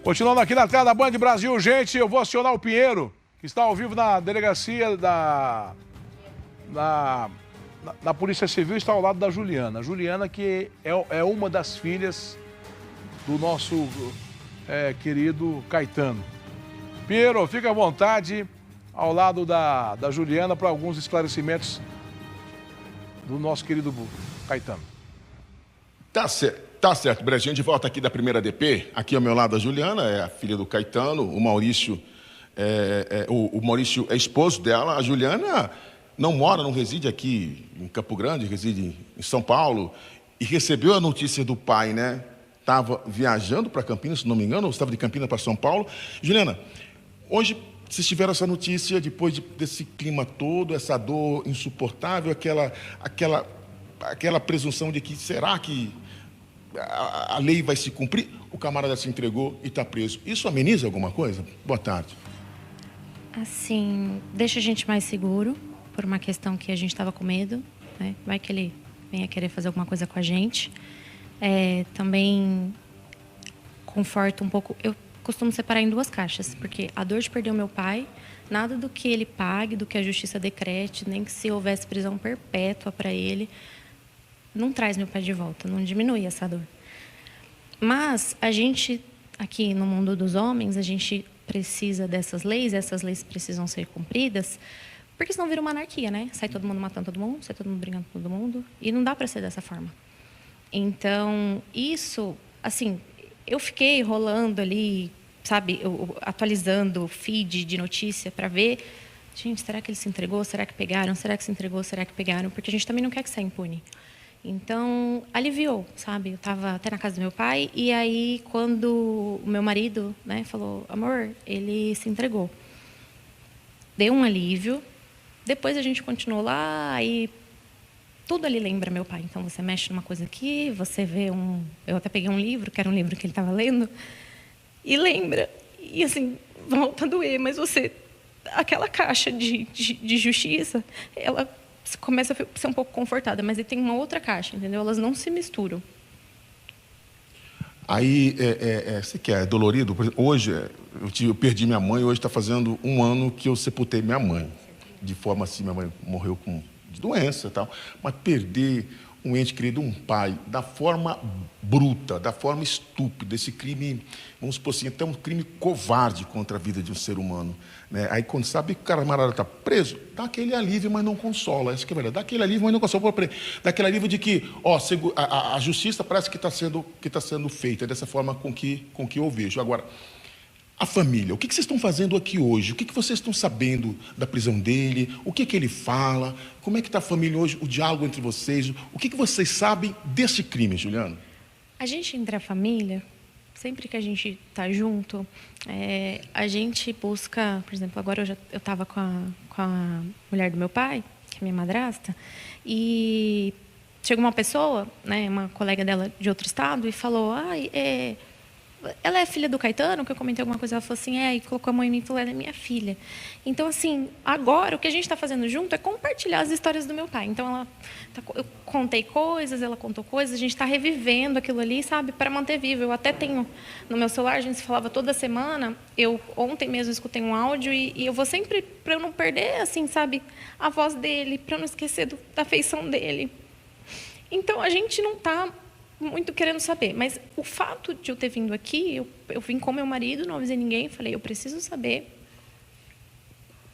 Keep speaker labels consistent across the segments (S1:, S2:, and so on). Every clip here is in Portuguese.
S1: Continuando aqui na tela da Band Brasil, gente, eu vou acionar o Pinheiro, que está ao vivo na delegacia da Polícia Civil, está ao lado da Juliana. Juliana, que é uma das filhas do nosso querido Caetano. Pinheiro, fica à vontade ao lado da Juliana para alguns esclarecimentos do nosso querido Caetano.
S2: Tá certo, Brejinho, de volta aqui da primeira DP. Aqui ao meu lado a Juliana, é a filha do Caetano, o Maurício o Maurício é esposo dela. A Juliana não mora, não reside aqui em Campo Grande, reside em São Paulo, e recebeu a notícia do pai, né? Estava viajando para Campinas, se não me engano, ou estava de Campinas para São Paulo. Juliana, hoje vocês tiveram essa notícia, depois desse clima todo, essa dor insuportável, aquela presunção de que será que a lei vai se cumprir? O camarada se entregou e está preso. Isso ameniza alguma coisa? Boa tarde.
S3: Assim, deixa a gente mais seguro, por uma questão que a gente estava com medo, né? Vai que ele venha querer fazer alguma coisa com a gente. Também conforta um pouco. Eu costumo separar em duas caixas, porque a dor de perder o meu pai, nada do que ele pague, do que a justiça decrete, nem que se houvesse prisão perpétua para ele, não traz meu pai de volta, não diminui essa dor. Mas a gente, aqui no mundo dos homens, a gente precisa dessas leis, essas leis precisam ser cumpridas, porque senão vira uma anarquia, né? Sai todo mundo matando todo mundo, sai todo mundo brigando com todo mundo, e não dá para ser dessa forma. Então, isso, assim, eu fiquei rolando ali, sabe, atualizando o feed de notícia para ver, gente, será que ele se entregou? Será que pegaram? Será que se entregou? Será que pegaram? Porque a gente também não quer que saia impune. Então, aliviou, sabe? Eu estava até na casa do meu pai, e aí, quando o meu marido, né, falou, amor, ele se entregou. Deu um alívio. Depois a gente continuou lá, aí tudo ali lembra meu pai. Então, você mexe numa coisa aqui, você vê eu até peguei um livro, que era um livro que ele estava lendo, e lembra. E, assim, volta a doer, mas aquela caixa de justiça, ela começa a ser um pouco confortada, mas ele tem uma outra caixa, entendeu? Elas não se misturam.
S2: Aí, você que é dolorido? Hoje, eu perdi minha mãe, hoje está fazendo 1 ano que eu sepultei minha mãe. De forma assim, minha mãe morreu de doença e tal. Mas perder um ente querido, um pai, da forma bruta, da forma estúpida, esse crime, vamos supor assim, até um crime covarde contra a vida de um ser humano, né? Aí, quando sabe que o camarada está preso, dá aquele alívio, mas não consola. Isso que é verdade. Dá aquele alívio, mas não consola. Dá aquele alívio de que, a justiça parece que está sendo feita dessa forma com que eu vejo. Agora, a família, o que vocês estão fazendo aqui hoje? O que vocês estão sabendo da prisão dele? O que ele fala? Como é que está a família hoje, o diálogo entre vocês? O que vocês sabem desse crime, Juliana?
S3: A gente, entre a família, sempre que a gente está junto, a gente busca, por exemplo, agora eu estava com a mulher do meu pai, que é minha madrasta, e chegou uma pessoa, né, uma colega dela de outro estado, e falou, ela é filha do Caetano, que eu comentei alguma coisa, ela falou assim, e colocou a mão em mim e falou, ela é minha filha. Então, assim, agora o que a gente está fazendo junto é compartilhar as histórias do meu pai. Então, eu contei coisas, ela contou coisas, a gente está revivendo aquilo ali, sabe, para manter vivo. Eu até tenho no meu celular, a gente se falava toda semana, ontem mesmo escutei um áudio e eu vou sempre, para eu não perder, assim, sabe, a voz dele, para eu não esquecer da feição dele. Então, a gente não está muito querendo saber, mas o fato de eu ter vindo aqui, eu vim com meu marido, não avisei ninguém, falei, eu preciso saber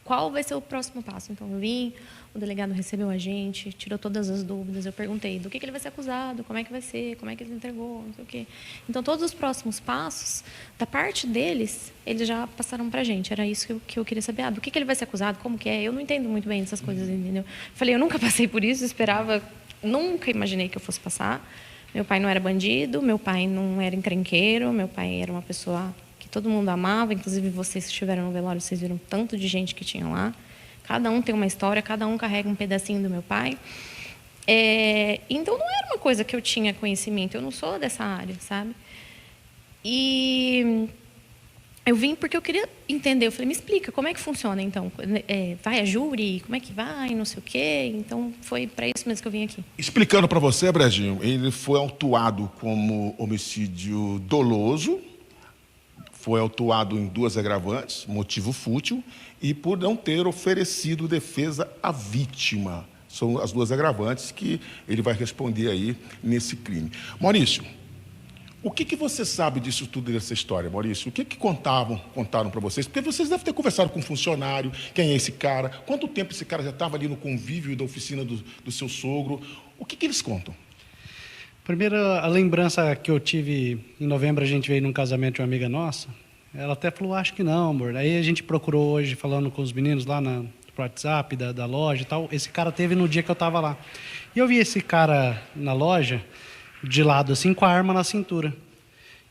S3: qual vai ser o próximo passo. Então eu vim, o delegado recebeu a gente, tirou todas as dúvidas, eu perguntei do que ele vai ser acusado, como é que vai ser, como é que ele entregou, não sei o quê. Então todos os próximos passos, da parte deles, eles já passaram pra gente, era isso que eu queria saber, do que ele vai ser acusado, como que é, eu não entendo muito bem essas coisas, entendeu? Falei, eu nunca passei por isso, nunca imaginei que eu fosse passar. Meu pai não era bandido, meu pai não era encrenqueiro, meu pai era uma pessoa que todo mundo amava, inclusive vocês que estiveram no velório, vocês viram tanto de gente que tinha lá. Cada um tem uma história, cada um carrega um pedacinho do meu pai. Então, não era uma coisa que eu tinha conhecimento, eu não sou dessa área, sabe? E eu vim porque eu queria entender, eu falei, me explica, como é que funciona, então? Vai a júri, como é que vai, não sei o quê? Então, foi para isso mesmo que eu vim aqui.
S2: Explicando para você, Brejinho, ele foi autuado como homicídio doloso, foi autuado em 2 agravantes, motivo fútil, e por não ter oferecido defesa à vítima. São as 2 agravantes que ele vai responder aí nesse crime. Maurício, o que você sabe disso tudo, dessa história, Maurício? O que contaram para vocês? Porque vocês devem ter conversado com um funcionário, quem é esse cara, quanto tempo esse cara já estava ali no convívio da oficina do seu sogro. O que eles contam?
S4: Primeiro, a lembrança que eu tive, em novembro a gente veio num casamento de uma amiga nossa, ela até falou, acho que não, amor. Aí a gente procurou hoje, falando com os meninos lá no WhatsApp da loja e tal, esse cara teve no dia que eu estava lá. E eu vi esse cara na loja, de lado assim, com a arma na cintura.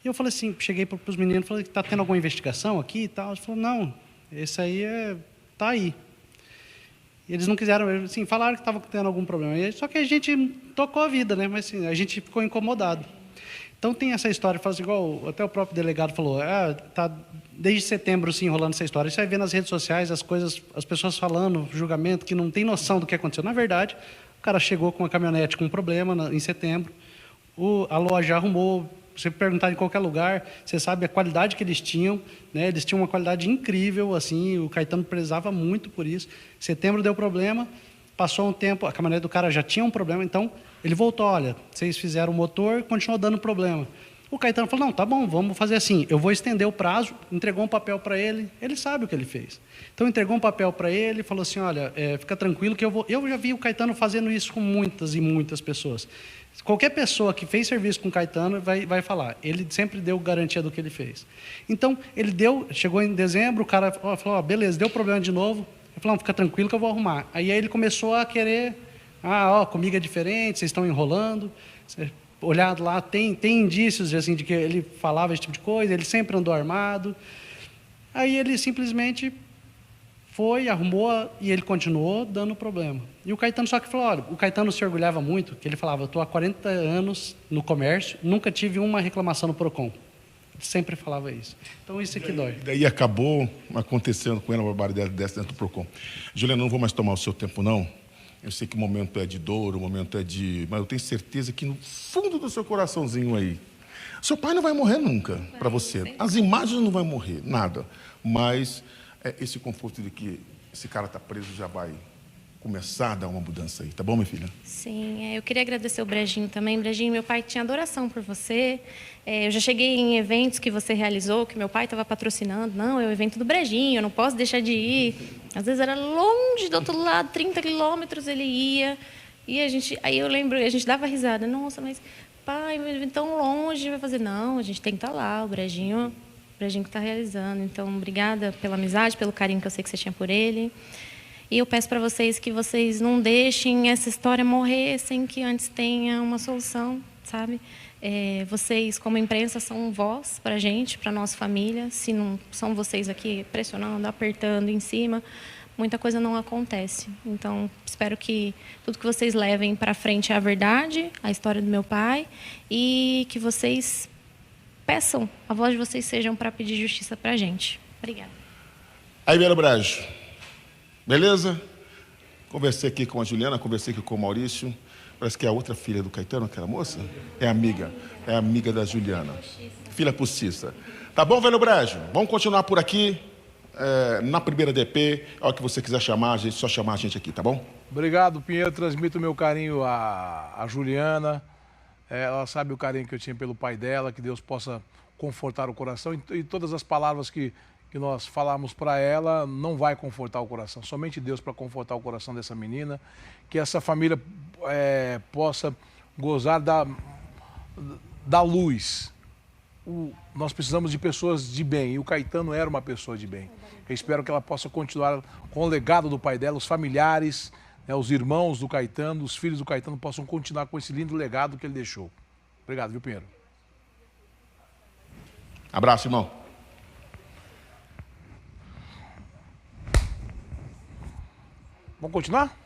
S4: E eu falei assim, cheguei para os meninos, falei, está tendo alguma investigação aqui e tal? Eles falaram, não, esse aí tá aí. E eles não quiseram, assim, falaram que estava tendo algum problema. Só que a gente tocou a vida, né? Mas assim, a gente ficou incomodado. Então tem essa história, fala assim, igual até o próprio delegado falou, tá desde setembro se enrolando essa história. Você vai ver nas redes sociais as pessoas falando, julgamento, que não tem noção do que aconteceu. Na verdade, o cara chegou com uma caminhonete com um problema em setembro, a loja arrumou. Você perguntar em qualquer lugar, você sabe a qualidade que eles tinham, né? Eles tinham uma qualidade incrível, assim, o Caetano prezava muito por isso. Setembro deu problema, passou um tempo, a caminhonete do cara já tinha um problema, então ele voltou, olha, vocês fizeram o motor, continuou dando problema. O Caetano falou, não, tá bom, vamos fazer assim, eu vou estender o prazo, entregou um papel para ele sabe o que ele fez. Então, entregou um papel para ele, falou assim, olha, fica tranquilo que eu já vi o Caetano fazendo isso com muitas e muitas pessoas. Qualquer pessoa que fez serviço com o Caetano vai falar, ele sempre deu garantia do que ele fez. Então, chegou em dezembro, o cara falou, beleza, deu problema de novo, ele falou, não, fica tranquilo que eu vou arrumar. Aí ele começou a querer, comigo é diferente, vocês estão enrolando. Olhado lá, tem indícios assim, de que ele falava esse tipo de coisa, ele sempre andou armado. Aí ele simplesmente foi, arrumou e ele continuou dando problema. E o Caetano só que falou, olha, o Caetano se orgulhava muito, que ele falava, eu estou há 40 anos no comércio, nunca tive uma reclamação no PROCON. Ele sempre falava isso. Então isso é que dói.
S2: Daí acabou acontecendo com ele uma barbaridade dessa dentro do PROCON. Juliana, não vou mais tomar o seu tempo, não. Eu sei que o momento é de dor, o momento é de... Mas eu tenho certeza que no fundo do seu coraçãozinho aí, seu pai não vai morrer nunca para você. As imagens não vão morrer, nada. Mas esse conforto de que esse cara está preso já vai começar a dar uma mudança aí. Tá bom, minha filha?
S3: Sim, eu queria agradecer o Brejinho também. Brejinho, meu pai tinha adoração por você. Eu já cheguei em eventos que você realizou, que meu pai estava patrocinando. Não, é o evento do Brejinho, eu não posso deixar de ir. Às vezes era longe, do outro lado, 30 quilômetros ele ia. E aí eu lembro, a gente dava risada. Nossa, mas pai, um evento tão longe, vai fazer... Não, a gente tem que estar lá, o Brejinho que está realizando. Então, obrigada pela amizade, pelo carinho que eu sei que você tinha por ele. E eu peço para vocês que vocês não deixem essa história morrer sem que antes tenha uma solução, sabe? Vocês, como imprensa, são voz para a gente, para a nossa família. Se não são vocês aqui pressionando, apertando em cima, muita coisa não acontece. Então, espero que tudo que vocês levem para frente é a verdade, a história do meu pai, e que vocês peçam, a voz de vocês sejam para pedir justiça para a gente. Obrigada.
S2: Aí, Vera Brajo. Beleza? Conversei aqui com a Juliana, conversei aqui com o Maurício. Parece que é a outra filha do Caetano, aquela moça. É amiga da Juliana. Filha postiça. Tá bom, Velho Brejo? Vamos continuar por aqui, na primeira DP. A hora que você quiser chamar, só chamar a gente aqui, tá bom?
S1: Obrigado, Pinheiro. Transmito o meu carinho à Juliana. Ela sabe o carinho que eu tinha pelo pai dela, que Deus possa confortar o coração. E todas as palavras que nós falamos para ela não vai confortar o coração. Somente Deus para confortar o coração dessa menina. Que essa família possa gozar da luz. Nós precisamos de pessoas de bem. E o Caetano era uma pessoa de bem. Eu espero que ela possa continuar com o legado do pai dela, os familiares, os irmãos do Caetano, os filhos do Caetano possam continuar com esse lindo legado que ele deixou. Obrigado, viu, Pinheiro?
S2: Abraço, irmão.
S1: Vamos continuar?